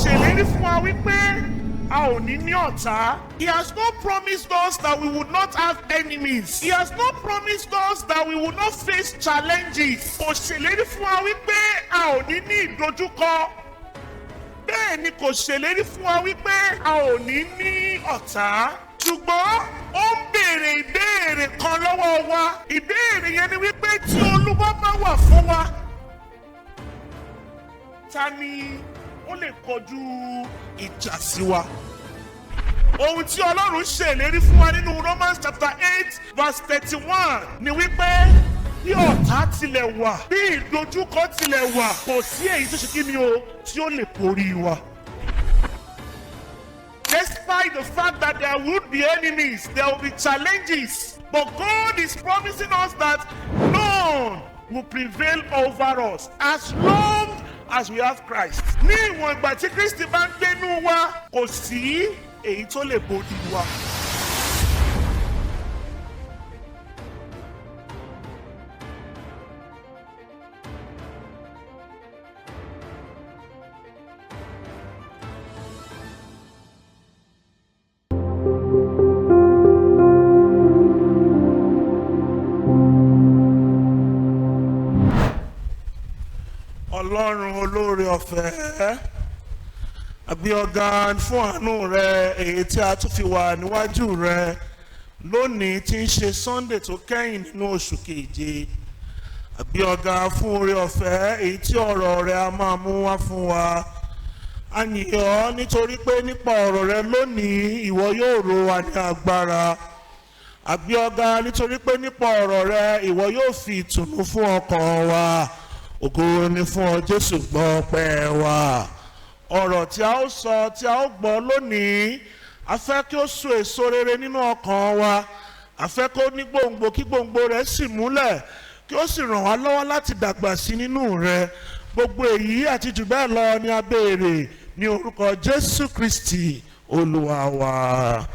ṣèlérí fún wa wípé a ò ní ní ọ̀tá. He has not promised us that we would not have enemies. He has not promised us that we would not face challenges. Kò ṣèlérí fún wa wípé a ò ní ní ìdojúkọ. Bẹ́ẹ̀ ni kò ṣèlérí fún wa wípé a ò ní ní ọ̀tá. Ṣùgbọ́n ó ń béèrè ìbéèrè kan lọ́wọ́ wa. Ìbéèrè yẹn ni wípé tí Olúwa bá wà fún wa, ta ni ó lè kọjú ìjà sí wa? Ohun tí Ọlọ́run ṣèlérí fún wa nínú Romans chapter 8 verse 31 ni wípé bí ọ̀tá tilẹ̀ wà, bí ìdojúkọ tilẹ̀ wà, kò sí èyí tó ṣe kí ni o tí ó lè borí wa. Despite the fact that there would be enemies, there will be challenges, but God is promising us that none will prevail over us as long as we have Christ. Ní ìwọ̀n ìgbà tí Kristi bá ń gbénú wa, kò sí èyí tó lè borí wa. Ọlọ́run olóore ọ̀fẹ́, àbí ọ̀gá fún àánú rẹ èyí tí a tún fi wà níwájú rẹ lónìí tí ń ṣe Sunday tó kẹ́yìn nínú oṣù keje. Àbí ọ̀gá fún oore ọ̀fẹ́ èyí tí ọ̀rọ̀ rẹ a máa mú wá fún wa. A yìn ọ́ nítorí pé nípa ọ̀rọ̀ rẹ lónìí ìwọ yóò ró wa ní agbára. Àbí ọ̀gá nítorí pé nípa ọ̀rọ̀ rẹ ìwọ yóò fi ìtùnú fún ọkàn wa. Ògo ni fún ọ Jésù, gbọ́ ọpẹ́ wa. Ọ̀rọ̀ tí a ó sọ, tí a ó gbọ́ lónìí, a fẹ́ kí ó so èso rere nínú ọkàn wa. A fẹ́ kó ní gbòǹgbò kí gbòǹgbò rẹ̀ sì múlẹ̀, kí ó sì ràn wá lọ́wọ́ láti dàgbà sí nínú rẹ̀. Gbogbo èyí àti jù bẹ́ẹ̀ lọ ni a béèrè ní orúkọ Jésù Kristi Olúwa wa.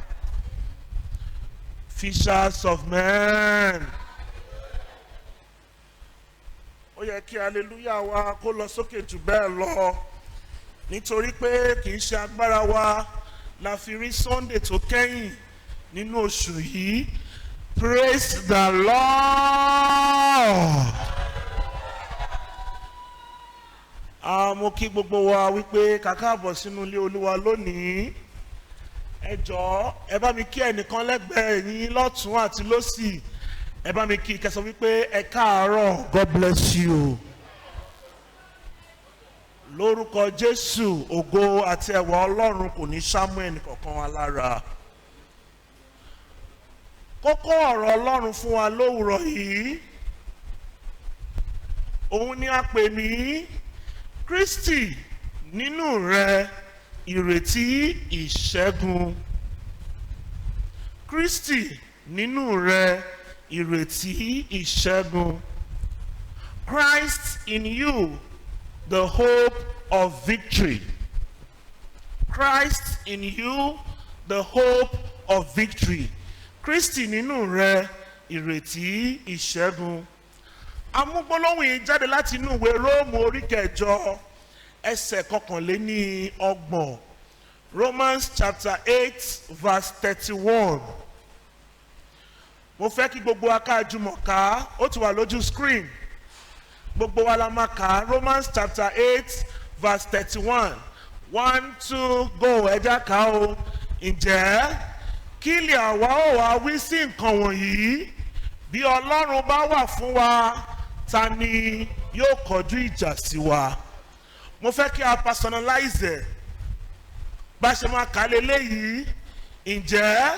Fishers of men. Ó yẹ kí hallelujah wa kó lọ sókè jù bẹ́ẹ̀ lọ, nítorí pé kì í ṣe agbára wa la fi rí Sunday tó kẹ́yìn nínú oṣù yìí. Praise the Lord. Mo kí gbogbo wa wípé kàkà àbọ̀ sínú ilé Olúwa lónìí. Ẹ jọ̀ọ́ ẹ bá mi kí ẹnìkan lẹ́gbẹ̀ẹ́ yín lọ́tún àti lósì. Ẹ bá mi kí kẹsàn wípé ẹ káàárọ̀, God bless you. Lórúkọ Jésù, ògo àti ẹwà Ọlọ́run kò ní sámú ẹnì kọ̀ọ̀kan wa lára. Kókó ọ̀rọ̀ Ọlọ́run fún wa lówùrọ̀ yìí, òun ni a pè ní Kristi nínú rẹ ìrètí ìṣẹ́gun. Kristi nínú rẹ ìrètí ìṣẹ́gun. Christ in you, the hope of victory. Christ in you, the hope of victory. Kristi nínú rẹ ìrètí ìṣẹ́gun. Amúgbólóhùn yìí jáde láti inú ìwé Róòmù orí kẹjọ ẹsẹ̀ 21. Romans chapter 8 verse 31. Mo fẹ́ kí gbogbo wa ká jùmọ̀ ká, ó ti wà lójú screen. Gbogbo wa la máa kà Romans chapter 8 verse 31. 1, 2, go, ẹja ká o. Ǹjẹ́ kí lè àwa ó wá wí sí nǹkan wọ̀nyí? Bí Ọlọ́run bá wà fún wa, ta ni yóò kọjú ìjà sí wa? Mo fẹ́ kí a personalize bá ṣe máa kà lélẹ́yìí. Ǹjẹ́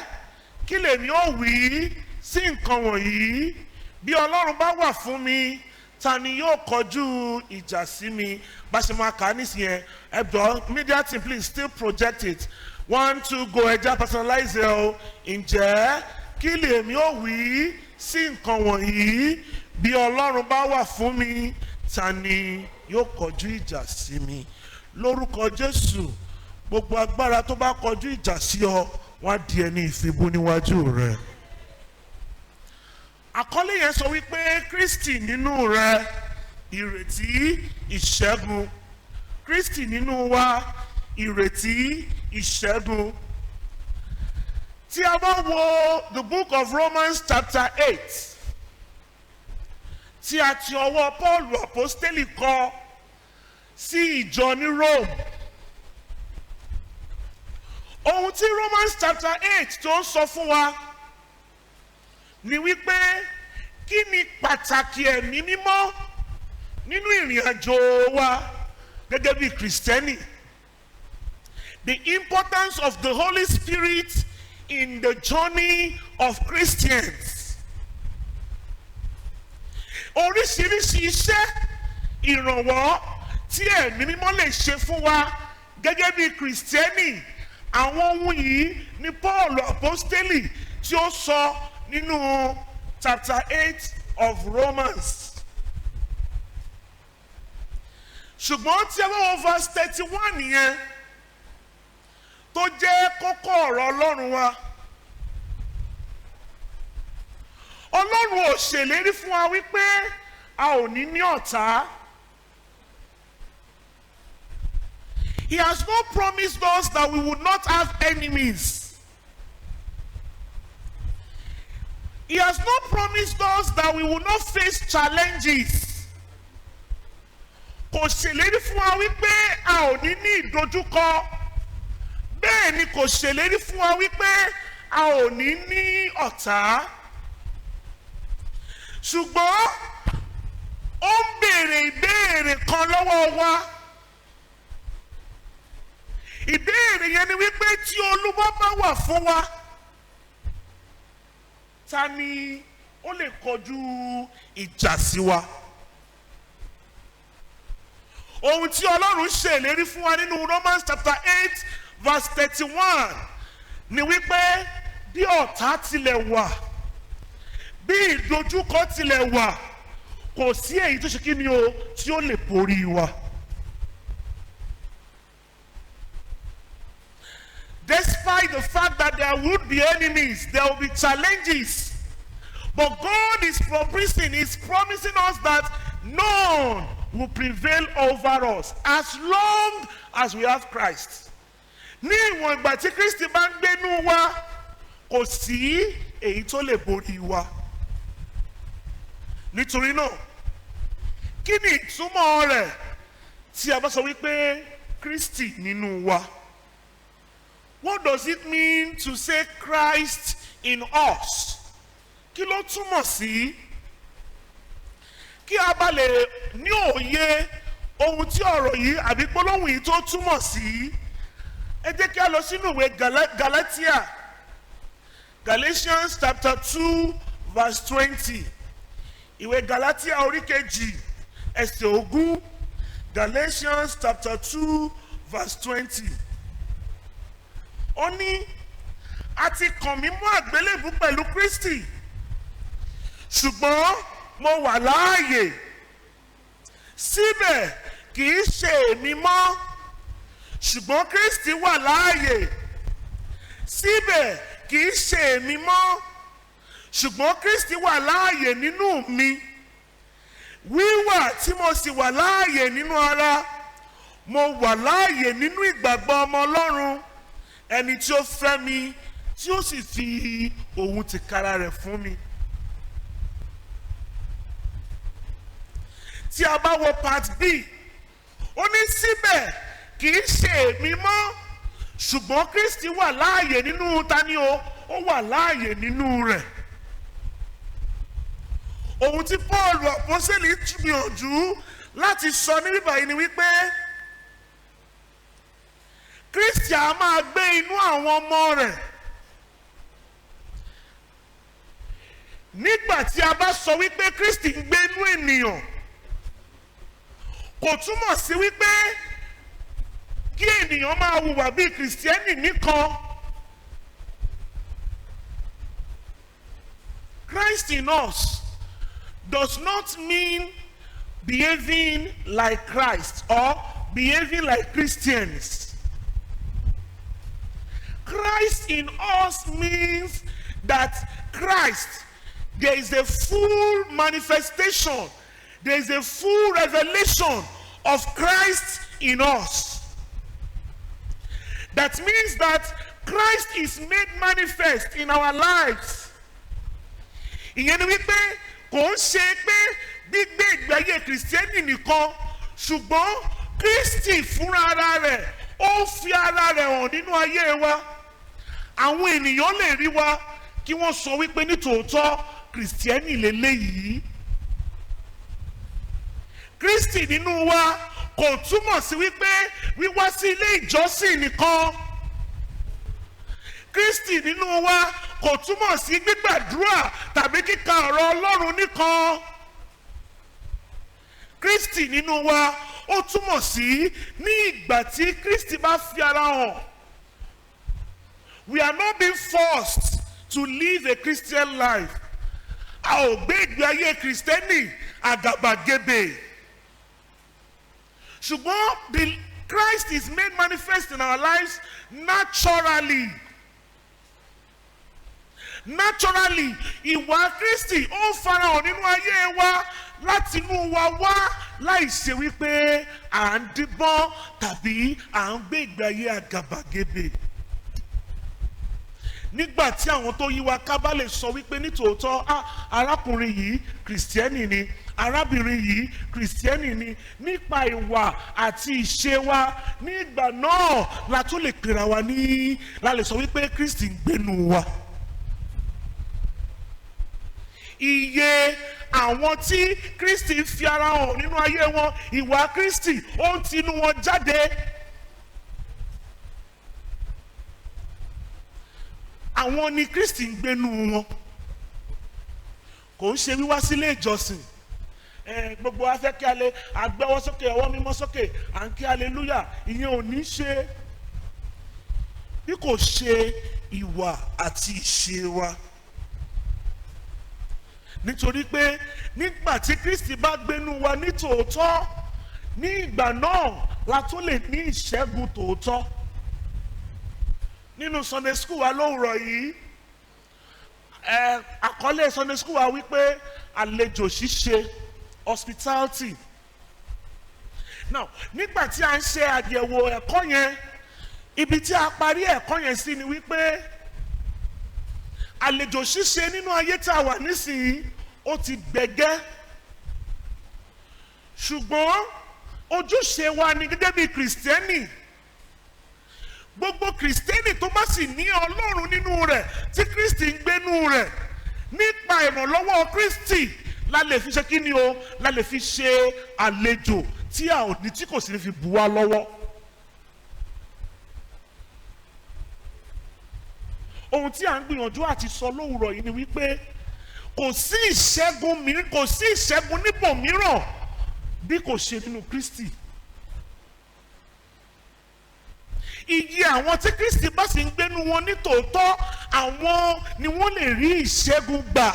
kí lèmi ó wí sí nǹkan wọ̀nyí? Bí Ọlọ́run bá wà fún mi, ta ni yóò kọjú ìjà sí mi? Bá ṣe máa kà á nísìnyẹn. Ẹ̀dọ́ media team, please still project it. 1, 2, go, ẹja personalize o. Ǹjẹ́ kí lèmi ó wí sí nǹkan wọ̀nyí? Bí Ọlọ́run bá wà fún mi, ta ni yóò kọjú ìjà sí mi? Lórúkọ Jésù, gbogbo agbára tó bá kọjú ìjà sí ọ, wọ́n á di ẹni ìfibú níwájú rẹ. Àkọlé yẹn sọ wípé Kristi nínú rẹ ìrètí ìṣẹ́gun. Kristi nínú wa ìrètí ìṣẹ́gun. Tí a bá wo the book of Romans chapter 8, tí a ti ọwọ́ Paul apostoli kọ sí ìjọ ní Rome. Ohun tí Romans chapter 8 tó ń sọ fún wa ni wípé kí ni pàtàkì ẹ̀mí mímọ́ nínú ìrìn àjò wa gẹ́gẹ́ bí Kristẹni. The importance of the Holy Spirit in the journey of Christians. Oríṣiríṣi iṣẹ́ ìrànwọ́ tí ẹ̀mí mímọ́ lè ṣe fún wa gẹ́gẹ́ bí Kristẹni. Àwọn ohun yìí ni Paul apostoli tí ó sọ nínú chapter 8 of Romans. Ṣùgbọ́n tí a bá wo verse 31 yẹn tó jẹ́ kókó ọ̀rọ̀ Ọlọ́run wa. Ọlọ́run ò ṣèlérí fún wa wípé a ò ní ní ọ̀tá. He has not promised us that we would not have enemies. He has not promised us that we will not face challenges. Kò ṣèlérí fún wa wípé a ò ní ní ìdojúkọ. Bẹ́ẹ̀ ni kò ṣèlérí fún wa wípé a ò ní ní ọ̀tá. Ṣùgbọ́n ó ń béèrè ìbéèrè kan lọ́wọ́ wa. Ìbéèrè yẹn ni wípé tí Olúwa bá wà fún wa, ta ni ó lè kọjú ìjà sí wa? Ohun tí Ọlọ́run ṣèlérí fún wa nínú Romans chapter 8 verse 31 ni wípé bí ọ̀tá tilẹ̀ wà, bí ìdojúkọ tilẹ̀ wà, kò sí èyí tó ṣe kí ni o tí ó lè borí wa. Despite the fact that there would be enemies, there will be challenges. But God is promising us that none will prevail over us as long as we have Christ. Ní ìwọ̀n ìgbà tí Kristi bá ń gbénú wa, kò sí èyí tó lè borí wa. Nítorí náà, kí ni ìtumọ̀ rẹ̀ tí a bá sọ wípé Kristi nínú wa? What does it mean to say Christ in us? Kí ló túmọ̀ sí? Kí a bá lè ní òye ohun tí ọ̀rọ̀ yìí àbí gbólóhùn yìí tó túmọ̀ sí, ẹ jẹ́ kí a lọ sínú ìwé Galatia, Galatians chapter 2 verse 20. Ìwé Galatia orí kejì ẹsẹ̀ ogún, Galatians chapter 2 verse 20. Ó ní, a ti kàn mí mọ́ àgbélébù pẹ̀lú Kristi, ṣùgbọ́n mo wà láàyè. Síbẹ̀ kì í ṣe èmi mọ́, ṣùgbọ́n Kristi wà láàyè. Síbẹ̀ kì í ṣe èmi mọ́, ṣùgbọ́n Kristi wà láàyè nínú mi. Wíwà tí mo sì wà láàyè nínú ara, mo wà láàyè nínú ìgbàgbọ́ ọmọ Ọlọ́run, ẹni tí ó fẹ́ mi tí ó sì fi ohun tìkára rẹ̀ fún mi. Tí a bá wo part B, ó ní síbẹ̀ kì í ṣe èmi mọ́, ṣùgbọ́n Kristi wà láàyè nínú tani o, ó wà láàyè nínú rẹ̀. Ohun tí Paul apostoli gbìyànjú láti sọ ní bíbá yìí ni wípé Kristi a máa gbé inú àwọn ọmọ rẹ̀. Nígbà tí a bá sọ wípé Kristi ń gbé inú ènìyàn, kò túmọ̀ sí wípé kí ènìyàn máa hùwà bí Kìrìsìtẹ́nì nìkan. Christ in us does not mean behaving like Christ or behaving like Christians. Christ in us means that Christ, there is a full manifestation, there is a full revelation of Christ in us. That means that Christ is made manifest in our lives. Ìyẹn ni wípé kò ń ṣe pé gbígbé ìgbé ayé kìrìsìtẹ́nì nìkan, ṣùgbọ́n Kristi fúnra ara rẹ̀ ó fi ara rẹ̀ hàn nínú ayé wa. Àwọn ènìyàn lè rí wa kí wọ́n sọ wípé nítòótọ́ kìrìsìtẹ́nì lélẹ́yìí. Kristi nínú wa kò túmọ̀ sí wípé wíwá sí ilé ìjọsìn nìkan. Kristi nínú wa kò túmọ̀ sí gbígbàdúrà tàbí kíka ọ̀rọ̀ Ọlọ́run nìkan. Kristi nínú wa ó túmọ̀ sí ní ìgbà tí Kristi bá fi ara hàn. We are not being forced to live a Christian life. A ò gbé ìgbé ayé Kristẹni àgàbàgebè. Ṣùgbọ́n Christ is made manifest in our lives naturally. Naturally, ìwà Kristi ó farahàn nínú ayé wa láti inú wa wá láì ṣe wípé à ń díbọ́n tàbí à ń gbé ìgbé ayé àgàbàgebè. Nígbà tí àwọn tó yí wa ká bá lè sọ wípé nítòótọ́ arákùnrin yìí kìrìsìtẹ́nì ni, arábìnrin yìí kìrìsìtẹ́nì ni, nípa ìwà àti ìṣe wa ní ìgbà náà la tó lè pera wa la lè sọ wípé Kristi ń gbénu wa. Iye àwọn tí Kristi fi ara hàn nínú ayé wọn, ìwà Kristi ó ń tinú wọn jáde. Àwọn ni Kristi ń gbénu wọn. Kò ń ṣe wíwá sílé ìjọsìn. Gbogbo wa fẹ́ kí a lè àgbẹ́wọ́ sókè, ọwọ́ mímọ́ sókè, à ń kí hallelujah. Ìyẹn ò ní ṣe bí kò ṣe ìwà àti ìṣe wa. Nítorí pé nígbà tí Kristi bá gbénu wa ní tòótọ́, ní ìgbà náà la tún lè ní ìṣẹ́gun tòótọ́. Nínú Sunday school wa lówùrọ̀ yìí, àkọlé Sunday school wa wípé àlejò ṣíṣe, hospitality. Now, nígbà tí a ń ṣe àyẹ̀wò ẹ̀kọ́ yẹn, ibi tí a parí ẹ̀kọ́ yẹn sí ni wípé àlejò ṣíṣe nínú ayé tá a wà nísìnyí ó ti gbẹ̀gẹ́. Ṣùgbọ́n ojúṣe wa ni gẹ́gẹ́ bí kìrìsìtẹ́nì. Gbogbo kìrìsìtẹ́nì tó bá sì ní Ọlọ́run nínú rẹ̀ tí Kristi ń gbénú rẹ̀, nípa ìrànlọ́wọ́ Kristi la lè fi ṣe kí ni o, la lè fi ṣe àlejò tí a ò ní, tí kò sì ní fi bù wá lọ́wọ́. Ohun tí a ń gbìyànjú àti sọ lówùrọ̀ yìí ni wípé kò sí ìṣẹ́gun mìíràn, kò sí ìṣẹ́gun níbòmíràn bí kò ṣe nínú Kristi. Iye àwọn tí Kristi bá sì ń gbénu wọn ní tòótọ́, àwọn ni wọ́n lè rí ìṣẹ́gun gbà.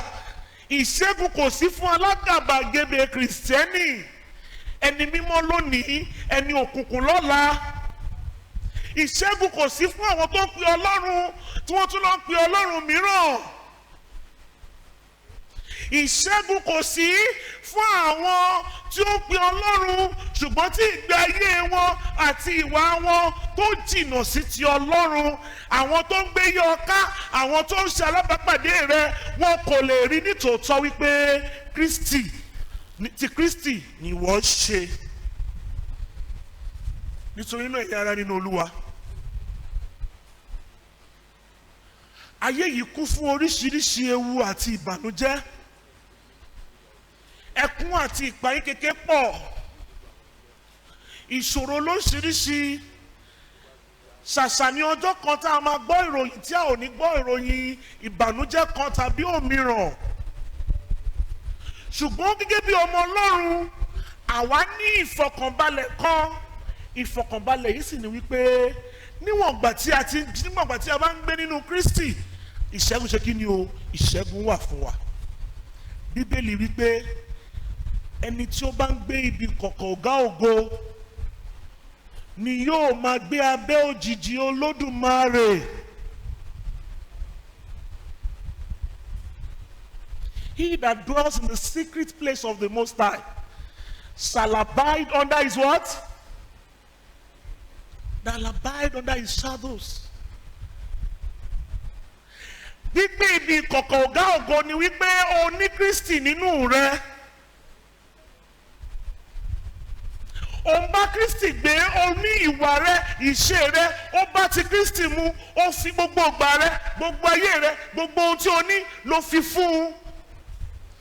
Ìṣẹ́gun kò sí fún alágàbàgebè kìrìsìtẹ́nì, ẹni mímọ́ lónìí, ẹni òkùnkùn lọ́la. Ìṣẹ́gun kò sí fún àwọn tó ń pe Ọlọ́run tí wọ́n tún lọ ń pe Ọlọ́run mìíràn. Ìṣẹ́gun kò sí fún àwọn tí ó ń pe Ọlọ́run ṣùgbọ́n tí ìgbé ayé wọn àti ìwà wọn tó jìnnà sí ti Ọlọ́run. Àwọn tó ń gbé yí ọ ká, àwọn tó ń ṣe alábàápàdé rẹ, wọn kò lè rí nítòótọ́ wípé ti Kristi ni wọ́n ṣe. Nítorí náà ẹ̀yin ará nínú Olúwa, ayé yìí kún fún oríṣiríṣi ewu àti ìbànújẹ́. Ẹkún àti ìpayín kékeré pọ̀. Ìṣòro lóríṣiríṣi. Ṣàṣà ní ọjọ́ kan tá a máa gbọ́ ìròyìn tí a ò ní gbọ́ ìròyìn ìbànújẹ́ kan tàbí òmíràn. Ṣùgbọ́n gẹ́gẹ́ bí ọmọ Ọlọ́run, àwa ní ìfọ̀kànbalẹ̀ kan. Ìfọ̀kànbalẹ̀ yìí sì ni wípé níwọ̀n ìgbà tí a bá ń gbé nínú Kristi, ìṣẹ́gun ṣe kí ni o? Ìṣẹ́gun wà fún wa. Bíbélì wípé ẹni tí ó bá ń gbé ibi kọ̀kọ̀ ọ̀gá ògo ni yóò máa gbé abẹ́ òjìji Olódùmarè. He that dwells in the secret place of the Most High shall abide under his what? that will abide under his shadows. Gbígbé ibi ìkọ̀kọ̀ ọ̀gá ògo ni wípé o ní Kristi nínú rẹ. O ń bá Kristi gbé, o ní ìwà rẹ, ìṣe rẹ, ó bá ti Kristi mu, ó fi gbogbo ìgbà rẹ, gbogbo ayé rẹ, gbogbo ohun tí o ní ló fi fún un.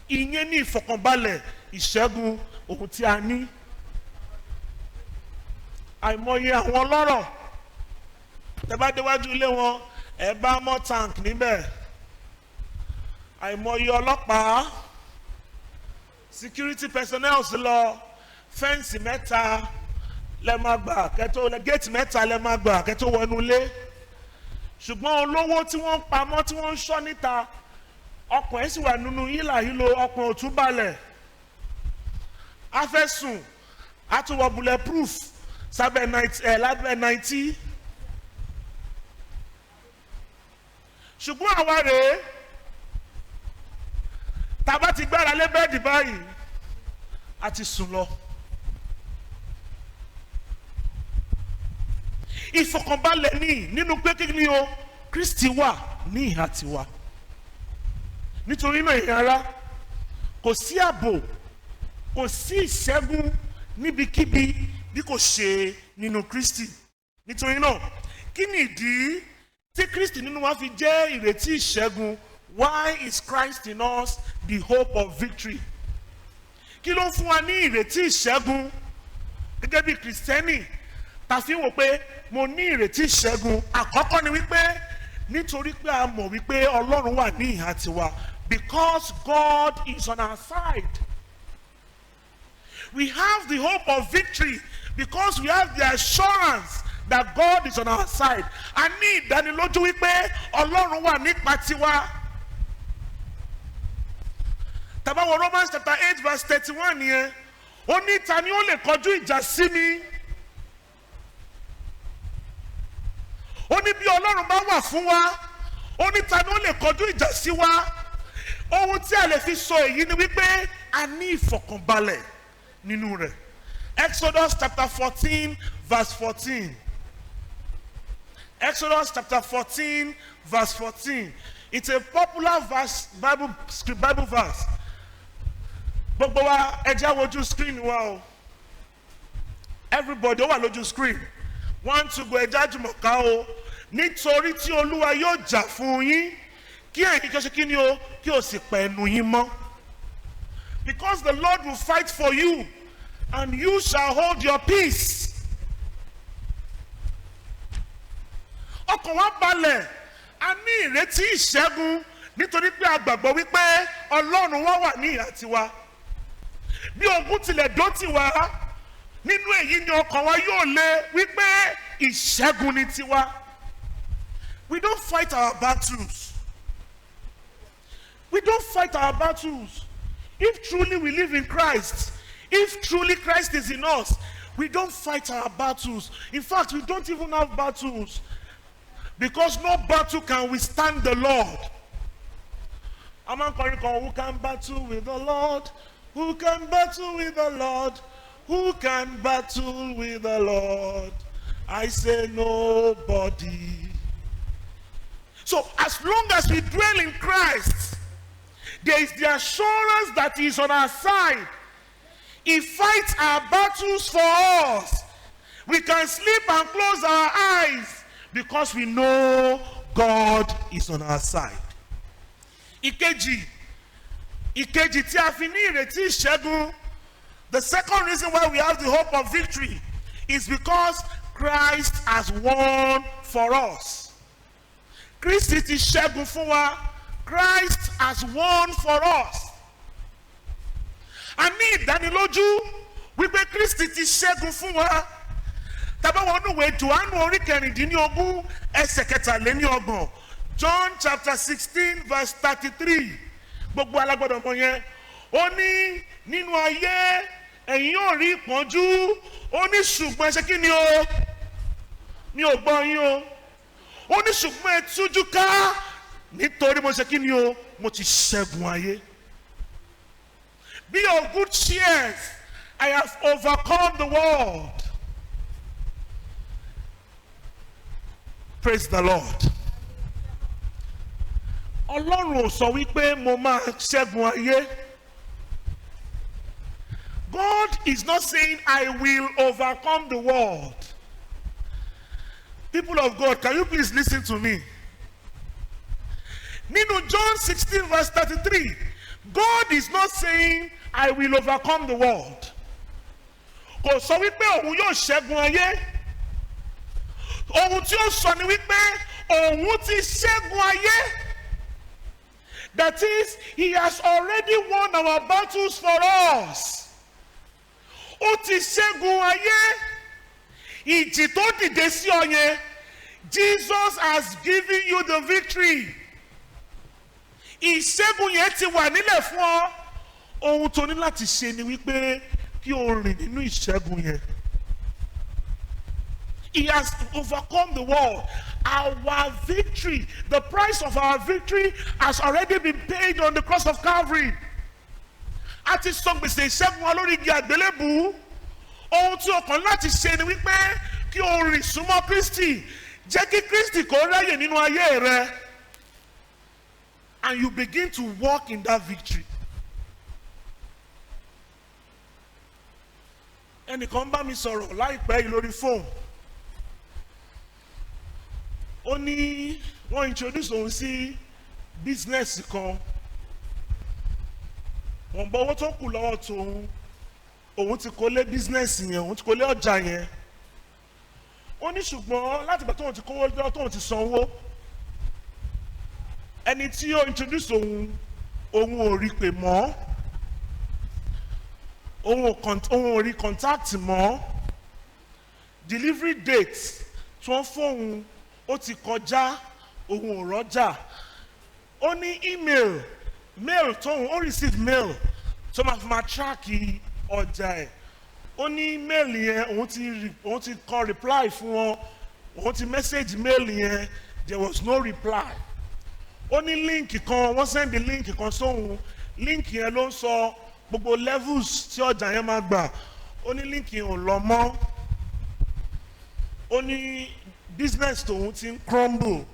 Ìyẹn ní ìfọ̀kànbalẹ̀ ìṣẹ́gun ohun tí a ní. Àìmọye àwọn ọlọ́rọ̀ tẹ́ bá déwájú ilé wọn ẹ bá mọ́ tank níbẹ̀. Àìmọye ọlọ́pàá security personnel lọ fẹ́ǹsì mẹ́ta lẹ máa gbà kẹ́tó géètì mẹ́ta lẹ máa gbà kẹ́tó wọnú ilé. Ṣùgbọ́n olówó tí wọ́n ń pamọ́ tí wọ́n ń ṣọ́ níta ọkàn ẹ̀ sì wà nínú hílàhílo, ọkàn ò tún balẹ̀. A fẹ́ sùn a tún wọ bulletproof sábẹ́ lábẹ́ 90. Ṣùgbọ́n àwa rèé tá bá ti gbára lé bẹ́ẹ̀dì báyìí a ti sùn lọ. Ìfọ̀kànbalẹ̀ ní nínú pé kí ni o Kristi wà ní ìhà tiwa. Nítorí náà ìyẹn ara kò sí ààbò, kò sí ìṣẹ́gun níbikíbi bí kò ṣe nínú Kristi. Nítorí náà kí ni ìdí tí Kristi nínú wa fi jẹ́ ìrètí ìṣẹ́gun? Why is Christ in us the hope of victory? Kí ló ń fún wa ní ìrètí ìṣẹ́gun gẹ́gẹ́ bí Kristẹni? Ta fi wò pé mo ní ìrètí ìṣẹ́gun. Àkọ́kọ́ ni wípé nítorí pé a mọ̀ wípé Ọlọ́run wà ní ìhà tiwa. Because God is on our side. We have the hope of victory because we have the assurance that God is on our side. A ní ìdánilójú wípé Ọlọ́run wà nípa tiwa. Tá bá wo Romans chapter 8 verse 31 yẹn, ó ní ta ni ó lè kọjú ìjà sí mi? Ó ní bí Ọlọ́run bá wà fún wa, ó ní ta ni ó lè kọjú ìjà sí wa? Ohun tí a lè fi sọ èyí ni wípé a ní ìfọ̀kànbalẹ̀ nínú rẹ̀. Exodus chapter 14 verse 14. Exodus chapter 14 verse 14. It's a popular verse, Bible verse. Gbogbo wa ẹ jẹ́ wojú screen wa o. Everybody ó wà lójú screen. 1 2 go ẹ jẹ́ àjùmọ̀ ká o. Nítorí tí Olúwa yóò jà fún yín kí ẹ̀yin kí ó ṣe kí ni o kí o sì pa ẹnu yín mọ́. Because the Lord will fight for you and you shall hold your peace. Ọkàn wa balẹ̀, a ní ìrètí ìṣẹ́gun nítorí pé a gbàgbọ́ wípé Ọlọ́run wa wà ní ìhà tiwa. Bí ogun tilẹ̀ dó tiwa, nínú èyí ni ọkàn wa yóò lé wípé ìṣẹ́gun ni tiwa. We don't fight our battles. We don't fight our battles. If truly we live in Christ, if truly Christ is in us, we don't fight our battles. In fact, we don't even have battles. Because no battle can withstand the Lord. A man calling, who can battle with the Lord? Who can battle with the Lord? Who can battle with the Lord? I say nobody. So as long as we dwell in Christ, there is the assurance that He is on our side. He fights our battles for us. We can sleep and close our eyes because we know God is on our side. Ìkejì tí a fi ní ìrètí ìṣẹ́gun. The second reason why we have the hope of victory is because Christ has won for us. Kristi ti ṣẹ́gun fún wa. Christ has won for us. A ní ìdánilójú wípé Kristi ti ṣẹ́gun fún wa. Tá bá wọnú ìwé Jòhánù orí 16 ẹsẹ̀ 23. John chapter 16 verse 33. Gbogbo alágbọ́dọ̀ mọ̀ yẹn. Ó ní nínú ayé ẹ̀yin yóò rí ìpọ́njú. Ó ní ṣùgbọ́n ẹ ṣe kí ni o? Mi ò gbọ́ yín o. Ó ní ṣùgbọ́n ẹ tújú ká nítorí mo ṣe kí ni o? Mo ti ṣẹ́gun ayé. Be of good cheer. I have overcome the world. Praise the Lord. Ọlọ́run ò sọ wípé mo máa ṣẹ́gun ayé. God is not saying I will overcome the world. People of God, can you please listen to me? Nínú John 16 verse 33, God is not saying I will overcome the world. Kò sọ wípé òun yóò ṣẹ́gun ayé. Ohun tí ó sọ ni wípé òun ti ṣẹ́gun ayé. That is, he has already won our battles for us. Ó ti ṣẹ́gun ayé. Ìjì tó dìde sí ọ yẹn, Jesus has given you the victory. Ìṣẹ́gun yẹn ti wà nílẹ̀ fún ọ. Ohun tó ní láti ṣe ni wípé kí o rìn nínú ìṣẹ́gun yẹn. He has overcome the world. Our victory, the price of our victory has already been paid on the cross of Calvary. A ti sọ gbèsè ìṣẹ́gun wa lórí igi àgbélébùú. Ohun tí o kàn láti ṣe ni wípé kí o rìn súnmọ́ Kristi. Jẹ́ kí Kristi kó ráyè nínú ayé rẹ. And you begin to walk in that victory. Ẹnìkan bá mi sọ̀rọ̀ láìpẹ́ yìí lórí fóònù. Ó ní wọ́n introduce òun sí business kan. Wọ́n bọ́ owó tó kù lọ́wọ́ tóun. Òun ti kó lé business yẹn, òun ti kó lé ọjà yẹn. Ó ní ṣùgbọ́n láti ìgbà tóun ti kówó lọ tóun ti sanwó. Ẹni tí ó introduce òun ò rí pè mọ́. Òun ò rí contact mọ́. Delivery date tí wọ́n fóun ó ti kọjá, òun ò rọ́jà. Ó ní mail tóun ó receive mail tó máa fi máa track ọjà ẹ̀. Ó ní mail yẹn òun ti kọ reply fún wọn. Òun ti message mail yẹn, there was no reply. Ó ní link kan, wọ́n send the link kan sóhun. Link yẹn ló ń sọ gbogbo levels tí ọjà yẹn máa gbà. Ó ní link yẹn ò lọ mọ́. Ó ní business tóun ti ń crumble.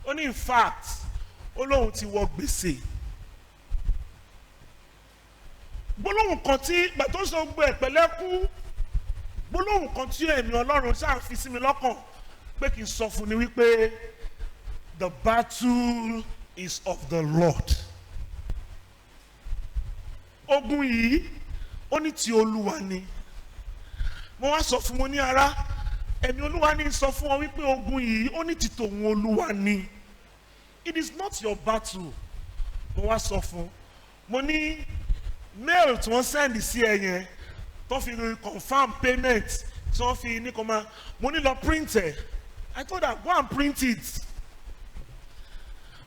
Ó ní in fact ó lóun ti wọ gbèsè. Gbólóhùn kan tí ìgbà tó sọ gbogbo ẹ̀ pẹ̀lẹ́kún, gbólóhùn kan tí ẹ̀mí Ọlọ́run ṣáà fi sí mi lọ́kàn pé kí n sọ fún ni wípé the battle is of the Lord. Ogun yìí ó ní ti Olúwa ni. Mo wá sọ fún wọn ní ará, ẹ̀mí Olúwa ní sọ fún wọn wípé ogun yìí ó ní ti tòun Olúwa ni. It is not your battle. Mo wá sọ fún, mo ní mail tí wọ́n send sí ẹ yẹn tó fi confirm payment tí wọ́n fi ní kó máa, mo ní lọ print ẹ̀. I told her go and print it.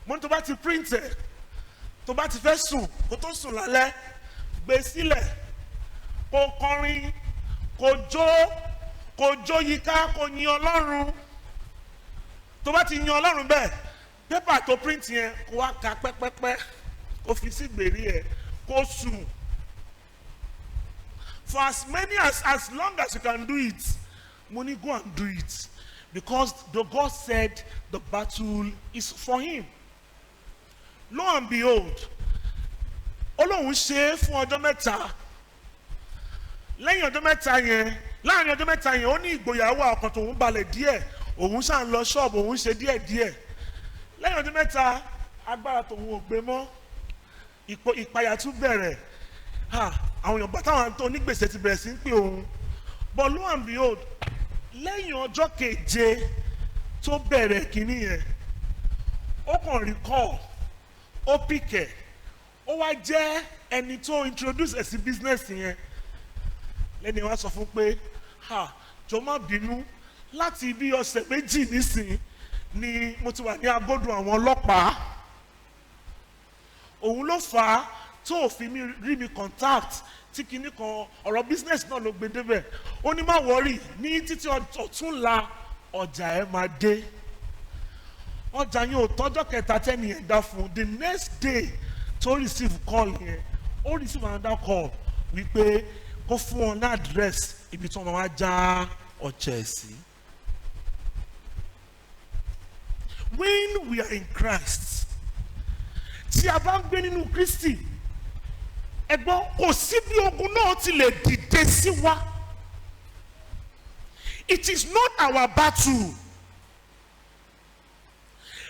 Mo ní tó bá ti print ẹ̀, tó bá ti fẹ́ sùn kó tó sùn lálẹ́, gbé sílẹ̀ kó kọrin kó jó yíká kó yin Ọlọ́run. Tó bá ti yin Ọlọ́run bẹ́ẹ̀, pépà tó print yẹn kó wá ka pẹ́pẹ́pẹ́ kó fi sí gbèrí ẹ̀ kó sùn. For as many as long as you can do it, money go and do it, because the God said the battle is for him. Lo and behold, Ọlọ́run ṣe é fún ọjọ́ mẹ́ta. Láàrin ọjọ́ mẹ́ta yẹn ó ní ìgboyàwó ọkàn tóun balẹ̀ díẹ̀, òun ṣáà ń lọ ṣọ́ọ̀bù, òun ṣe díẹ̀díẹ̀. Lẹ́yìn ọjọ́ mẹ́ta agbára tóun ò gbé mọ́, ìpayà tún bẹ̀rẹ̀. Àwọn èèyàn bàtà àwọn tó onígbèsè ti bẹ̀rẹ̀ sí ń pè òun. But lo and behold, lẹ́yìn ọjọ́ keje tó bẹ̀rẹ̀ kínní yẹn, ó kàn recall, ó pìkẹ̀, ó wá jẹ́ ẹni tó introduce ẹ̀ sí business yẹn. Lẹ́ni wá sọ fún pé jọ̀ọ́ má bínú, láti bí ọ̀sẹ̀ méjì nísìn ni mo ti wà ní agbódùn àwọn ọlọ́pàá. Òun ló fà á tó fi rí mi contact tí kinní kan ọ̀rọ̀ business náà ló gbé débẹ̀. Ó ní má worry, ní títí ọ̀túnla ọjà ẹ̀ máa dé. Ọjà yẹn ò tọ́jọ́ kẹta tẹ́ni yẹn dá fún. The next day tó receive call yẹn, ó receive another call wípé kó fún wọn ní address ibi tí wọ́n máa já ọjà ẹ̀ sí. when we are in Christ, tí a bá ń gbé nínú Kristi, ẹ̀gbọ́n kò sí bí ogun náà ti lè dìde sí wa. It is not our battle.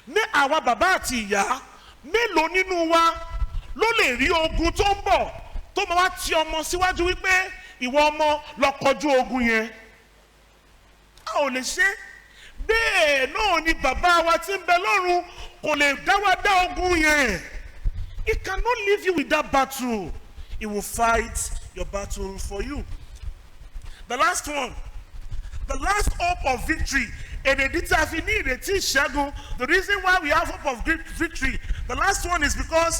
Ní àwa bàbá àti ìyá, mélòó nínú wa ló lè rí ogun tó ń bọ̀ tó máa wá ti ọmọ síwájú wípé ìwọ ọmọ lọ kọjú ogun yẹn? A ò lè ṣe. Bẹ́ẹ̀ náà ni bàbá wa tí ń bẹ lọ́run kò lè dá wa dá ogun yẹn. He cannot leave you with that battle. He will fight your battle for you. The last one, the last hope of victory. The reason why we have hope of victory, the last one is because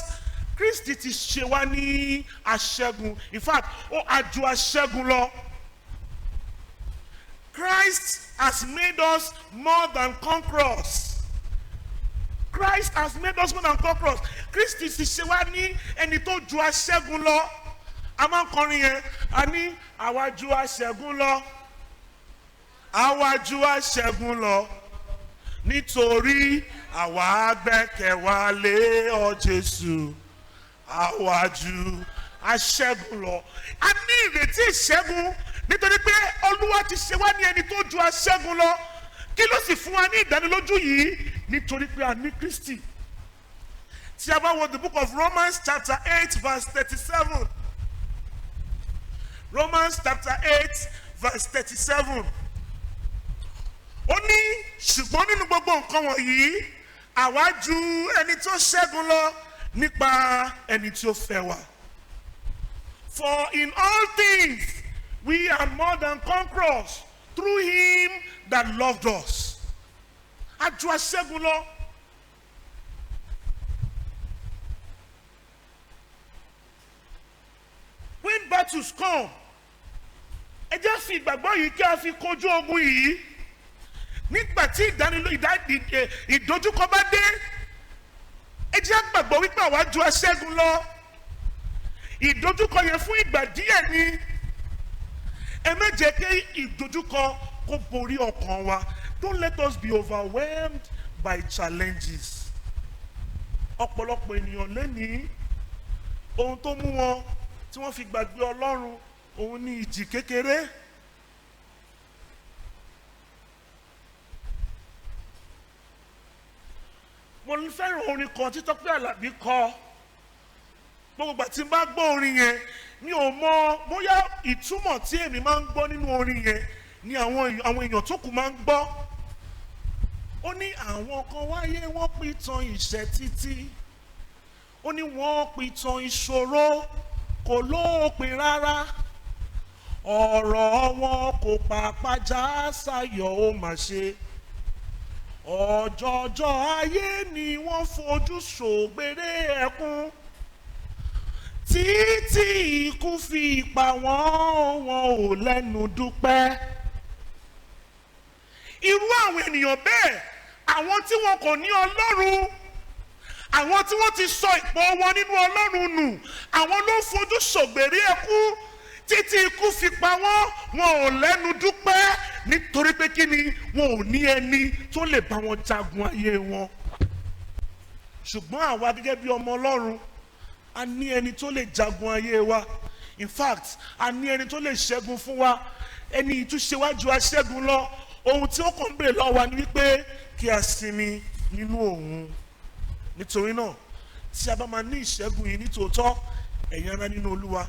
Christ ti ṣe wá ní aṣẹ́gun. In fact, ó aju aṣẹ́gun lọ. Christ has made us more than conquerors. Christ has made us more than conquerors. Christ ti ṣe wá ní ẹni tó ju aṣẹ́gun lọ. A máa ń kọrin yẹn, a ní àwa ju aṣẹ́gun lọ. Àwa ju aṣẹ́gun lọ. Nítorí àwa gbẹ́kẹ̀wá lé ọ Jésù. Àwa ju aṣẹ́gun lọ. A ní ìrètí ìṣẹ́gun nítorí pé Olúwa ti ṣe wá ní ẹni tó ju aṣẹ́gun lọ. Kí ló sì fún wa ní ìdánilójú yìí? Nítorí pé a ní Kristi. Tí a bá wo the book of Romans chapter 8 verse 37. Romans chapter 8 verse 37. Ó ní ṣùgbọ́n nínú gbogbo nǹkan wọ̀nyí, àwa ju ẹni tó ṣẹ́gun lọ nípa ẹni tí ó fẹ́ wa. For in all things we are more than conquerors through him that loved us. A ju aṣẹ́gun lọ. When battles come, ẹ jẹ́ fi ìgbàgbọ́ yìí kí a fi kojú ogun yìí. Nígbà tí ìdojúkọ bá dé, ẹ jẹ́ gbàgbọ́ wípé àwa ju aṣẹ́gun lọ. Ìdojúkọ yẹn fún ìgbà díẹ̀ ni. Ẹ má jẹ́ kí ìdojúkọ kó borí ọkàn wa. Don't let us be overwhelmed by challenges. Ọ̀pọ̀lọpọ̀ ènìyàn lénìí, ohun tó mú wọn tí wọ́n fi gbàgbé Ọlọ́run, òun ni ìjì kékeré. Mo fẹ́ràn orin kan tí Tọ́pẹ́ Àlàbí kọ. Gbogbo ìgbà tí n bá gbọ́ orin yẹn, mi ò mọ bóyá ìtumọ̀ tí èmi máa ń gbọ́ nínú orin yẹn ni àwọn èèyàn tó kù máa ń gbọ́. Ó ní àwọn kan wáyé wọ́n pìtàn ìṣẹ́ títí. Ó ní wọ́n pìtàn ìṣòro kò lópin rárá. Ọ̀rọ̀ wọn kò pàpà já sáyọ̀ ó mà ṣe. Ọjọ́jọ́ ayé ni wọ́n fojú ṣògbéré ẹkún. Títí ikú fi pa wọ́n ò lẹ́nu dúpẹ́. Irú àwọn ènìyàn bẹ́ẹ̀, àwọn tí wọn kò ní Ọlọ́run, àwọn tí wọ́n ti sọ ipò wọn nínú Ọlọ́run nù, àwọn ló fojú ṣògbéré ẹkún. Títí ikú fi pa wọ́n ò lẹ́nu dúpẹ́. Nítorí pé kí ni, wọn ò ní ẹni tó lè bá wọn jagun ayé wọn. Ṣùgbọ́n àwa gẹ́gẹ́ bí ọmọ Ọlọ́run, a ní ẹni tó lè jagun ayé wa. In fact, a ní ẹni tó lè ṣẹ́gun fún wa. Ẹni ìtúnṣewájú aṣẹ́gun lọ. Ohun tí ó kàn ń bèrè lọ́wọ́ wa ni wípé kí a sinmi nínú òun. Nítorí náà, tí a bá máa ní ìṣẹ́gun yìí nítòótọ́, ẹ̀yin ará nínú Olúwa,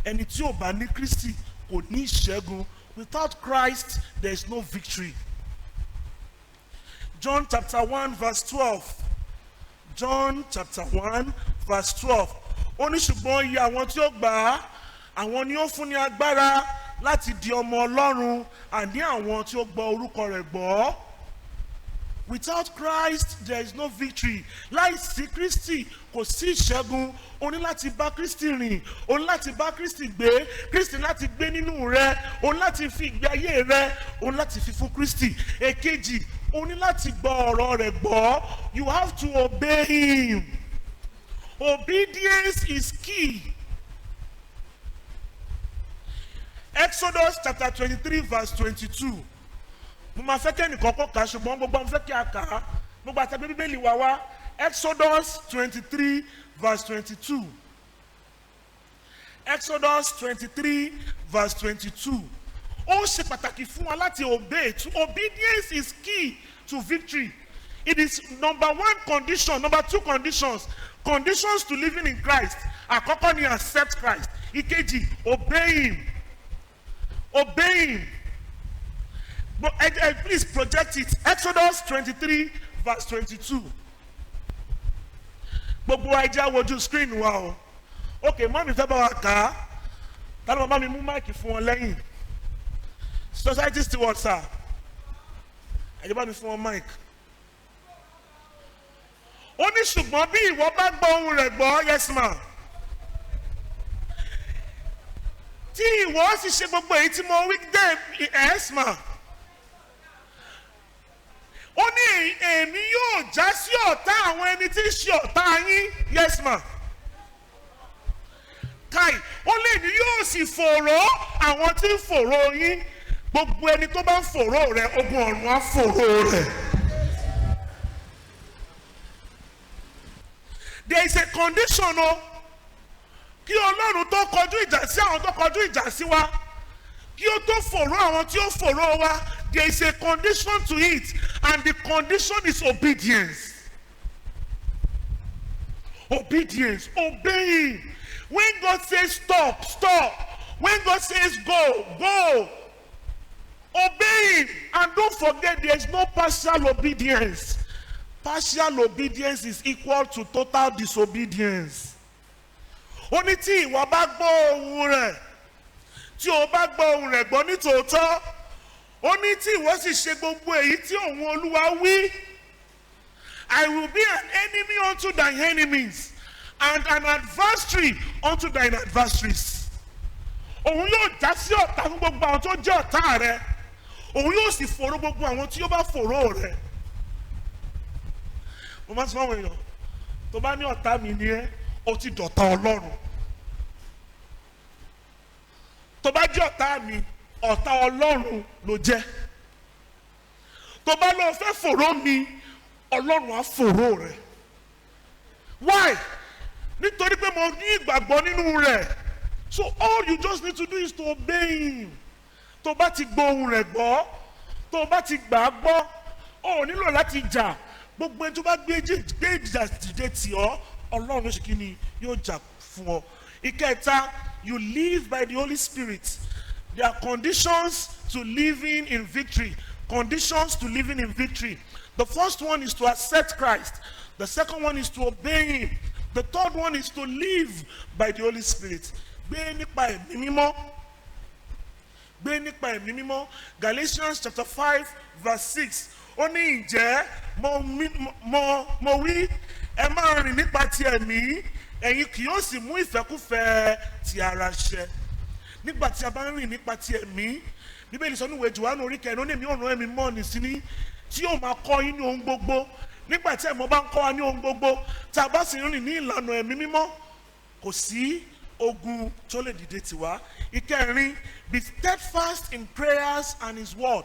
ẹni tí ò bá ní Kristi kò ní ìṣẹ́gun. Without Christ, there is no victory. John chapter 1 verse 12. John chapter 1 verse 12. Ó ní ṣùgbọ́n iye àwọn tí ó gbà á, àwọn ni ó fún ní agbára láti di ọmọ Ọlọ́run, àní àwọn tí ó gbọ́ orúkọ rẹ̀ gbọ́. Without Christ, there is no victory. Láìsí Kristi, kò sí ìṣẹ́gun. O ní láti bá Kristi rìn, o ní láti bá Kristi gbé, Kristi láti gbé nínú rẹ, o ní láti fi ìgbé ayé rẹ, o ní láti fi fún Kristi. Èkejì, o ní láti gbọ́ ọ̀rọ̀ rẹ̀ gbọ́. You have to obey him. Obedience is key. Exodus chapter 23 verse 22. Mo máa fẹ́ kí ẹnìkan kọ́ kà, ṣùgbọ́n gbogbo àwọn fẹ́ kí a kà á mo gba tẹ̀gbẹ́ bíbélì wa wá Exodus 23 verse 22. Exodus 23 verse 22. Ó ṣe pàtàkì fún wa láti obey. Obedience is key to victory. It is number one condition, number two conditions to living in Christ. Àkọ́kọ́ ni accept Christ. Ìkejì, obey him. Obey him. But please project it. Exodus 23 verse 22. Gbogbo ẹja wojú screen wa o. Okay, mọ́mí fẹ́ bá wa kà á. Ta ló máa bá mi mú máìkì fún wọn lẹ́yìn? Society steward sir. Ẹ̀jẹ̀ bá mi fún wọn máìkì. Ó ní ṣùgbọ́n bí ìwọ bá gbọ́ ohùn rẹ̀ gbọ́, yes ma. Tí ìwọ sì ṣe gbogbo èyí tí mo wí dé, yes ma. Ó ní èmi yóò já sí ọ̀tá àwọn ẹni tí ń ṣe ọ̀tá yín, yes ma. Kai, ó lè ní yóò sì fòró àwọn tí ń fòró yín. Gbogbo ẹni tó bá ń fòró rẹ̀, ogun ọ̀run á fòró rẹ̀. There is a condition o. Kí Ọlọ́run tó kọjú ìjà sí àwọn tó kọjú ìjà sí wa. Kí ó tó fòró àwọn tí ó fòró wa. There is a condition to it, and the condition is obedience. Obedience, obeying. When God says stop, stop. When God says go, go. Obey him. And don't forget, there is no partial obedience. Partial obedience is equal to total disobedience. Ó ní tí ìwọ bá gbọ́ ohùn rẹ̀, tí o bá gbọ́ ohùn rẹ̀ gbọ́ ní tòótọ́, ó ní tí ìwọ sì ṣe gbogbo èyí tí òun Olúwa wí. I will be an enemy unto thine enemies, and an adversary unto thine adversaries. Òun yóò já sí ọ̀tá fún gbogbo àwọn tó jẹ́ ọ̀tá rẹ̀. Òun yóò sì fòró gbogbo àwọn tí ó bá fòró rẹ̀. Mo máa ń sọ àwọn èèyàn, tó bá ní ọ̀tá mi ni ẹ́, ó ti dọ̀tá Ọlọ́run. Tó bá jẹ́ ọ̀tá mi, ọ̀tá Ọlọ́run ló jẹ́. Tó bá lọ fẹ́ fòró mi, Ọlọ́run á fòró rẹ̀. Why? Nítorí pé mo ní ìgbàgbọ́ nínú rẹ̀. So all you just need to do is to obey him. Tó bá ti gbọ́ ohùn rẹ̀ gbọ́, tó bá ti gbà á gbọ́, ó nílò láti jà. Gbogbo ẹni tó bá gbé ìjà dìde tì ọ́, Ọlọ́run ló ṣe kí ni yóò jà fún ọ. Ìkẹta, you live by the Holy Spirit. There are conditions to living in victory. Conditions to living in victory. The first one is to accept Christ. The second one is to obey him. The third one is to live by the Holy Spirit. Gbé nípa ẹ̀mí mímọ́. Gbé nípa ẹ̀mí mímọ́. Galatians chapter 5 verse 6. Ó ní ǹjẹ́ mo wí ẹ máa rìn nípa ti ẹ̀mí, ẹ̀yin kì yóò sì mú ìfẹ́kúfẹ̀ẹ́ ti ara ṣẹ. Nígbà tí a bá ń rìn nípa ti ẹ̀mí, Bíbélì sọ níwèé Jòhánù orí kẹrin, ó ní èmi ò rán ẹ̀mí mọ́ nísìnyí tí yóò máa kọ́ yín ní ohun gbogbo. Nígbà tí ẹ̀mọ́ bá ń kọ́ wa ní ohun gbogbo, tá a bá sì rìn ní ìlànà ẹ̀mí mímọ́, kò sí ogun tó lè dìde tiwa. Ìkẹrin, be steadfast in prayers and his word.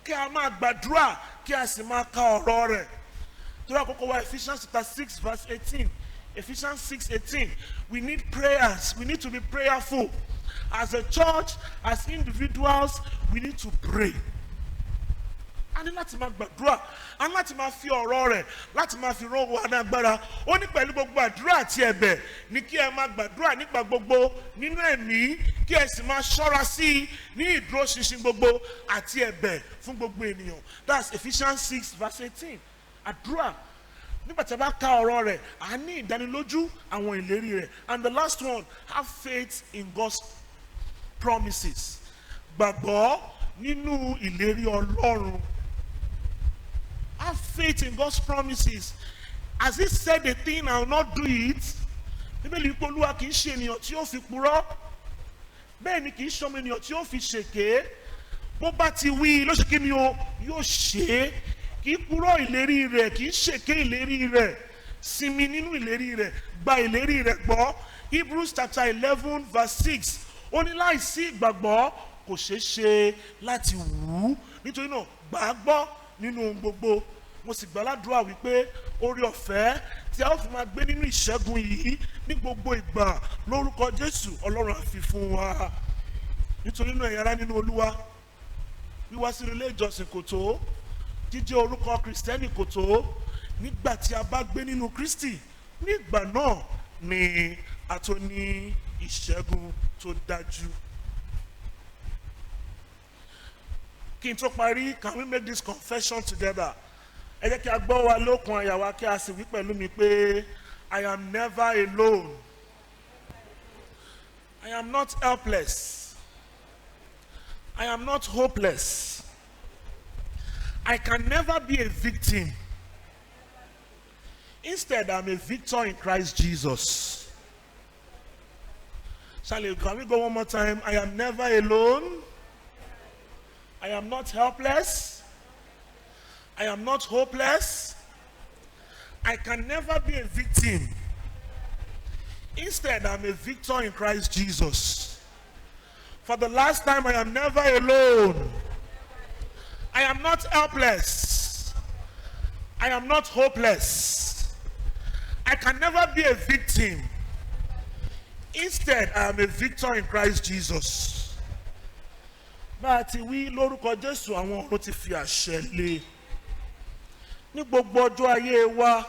Kí a máa gbàdúrà, kí a sì máa ka ọ̀rọ̀ rẹ̀. Torí àkókò wa Ephesians chapter 6 verse 18. Ephesians 6:18. We need prayers. We need to be prayerful. As a church, as individuals, we need to pray. A ní láti máa gbàdúrà, a ní láti máa fi ọ̀rọ̀ rẹ̀, láti máa fi rán wa lágbára. Ó ní pẹ̀lú gbogbo àdúrà àti ẹ̀bẹ̀ ní kí ẹ máa gbàdúrà nígbà gbogbo nínú ẹ̀mí, kí ẹ sì máa ṣọ́ra sí i ní ìdúróṣinṣin gbogbo àti ẹ̀bẹ̀ fún gbogbo ènìyàn. That's Ephesians 6 verse 18. Àdúrà. Nígbà tí a bá ka ọ̀rọ̀ rẹ̀, a ní ìdánilójú àwọn ìlérí rẹ̀. And the last one, have faith in God's promises. Gbàgbọ́ nínú ìlérí Ọlọ́run. Have faith in God's promises. As he said a thing, I will not do it. Bíbélì pé Olúwa kì í ṣe ènìyàn tí ó fi purọ́. Bẹ́ẹ̀ ni kì í ṣe ọmọ ènìyàn tí ó fi ṣèké. Bó bá ti wí ló ṣe kí ni o yóò ṣe é. Kì í purọ́ ìlérí rẹ̀, kì í ṣèké ìlérí rẹ̀. Sinmi nínú ìlérí rẹ̀, gba ìlérí rẹ̀ gbọ́. Hebrews chapter 11 verse 6. Ó ní láìsí ìgbàgbọ́ kò ṣeé ṣe láti wù ú. Nítorí náà gbà á gbọ́ nínú ohun gbogbo. mo sì gbàládùra wípé oore ọ̀fẹ́ tí a ó fi máa gbé nínú ìṣẹ́gun yìí ní gbogbo ìgbà lórúkọ Jésù Ọlọ́run á fi fún wa. Nítorí náà ẹ̀yin ará nínú Olúwa, wíwá sí ilé ìjọsìn kò tó, jíjẹ́ orúkọ Kristẹni kò tó. Nígbà tí a bá gbé nínú Kristi, ní ìgbà náà ni a tó ní ìṣẹ́gun tó dájú. Kí n tó parí, can we make this confession together? Ẹ jẹ́ kí a gbọ́ wa lókun àyà wa kí a sì wí pẹ̀lú mi pé I am never alone. I am not helpless. I am not hopeless. I can never be a victim. Instead, I'm a victor in Christ Jesus. Can we go one more time? I am never alone. I am not helpless. I am not hopeless. I can never be a victim. Instead, I'm a victor in Christ Jesus. For the last time, I am never alone. I am not helpless. I am not hopeless. I can never be a victim. Instead, I am a victor in Christ Jesus. Bá a ti wí lórúkọ Jésù, àwọn ọ̀run ti fi àṣẹ lé. Ní gbogbo ọjọ́ ayé wa,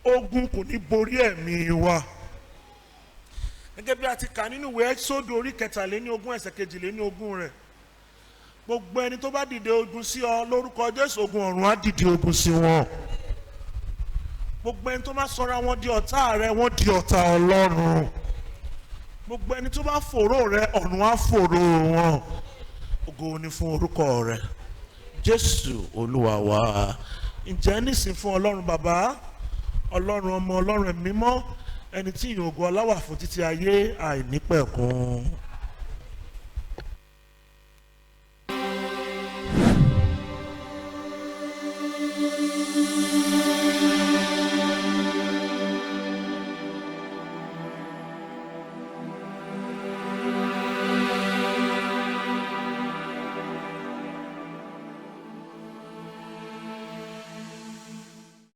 ogun kò ní borí ẹ̀mí wa. Gẹ́gẹ́ bí a ti kà nínú ìwé Ẹ́kísódù orí 23 ẹsẹ̀ 22 rẹ̀. Gbogbo ẹni tó bá dìde ogun sí ọ lórúkọ Jésù, ogun ọ̀run á dìde ogun sí wọn. Gbogbo ẹni tó bá sọra wọn di ọ̀tá rẹ, wọ́n di ọ̀tá Ọlọ́run. Gbogbo ẹni tó bá fòró rẹ, ọ̀run á fòró wọn. Ògo ni fún orúkọ rẹ, Jésù Olúwa wa. Ǹjẹ́ nísìn fún Ọlọ́run Bàbá, Ọlọ́run Ọmọ, Ọlọ́run Ẹ̀mí Mímọ́, ẹni tí ìyìn ògo ọlá wà fún títí ayé àìnípẹ̀kun.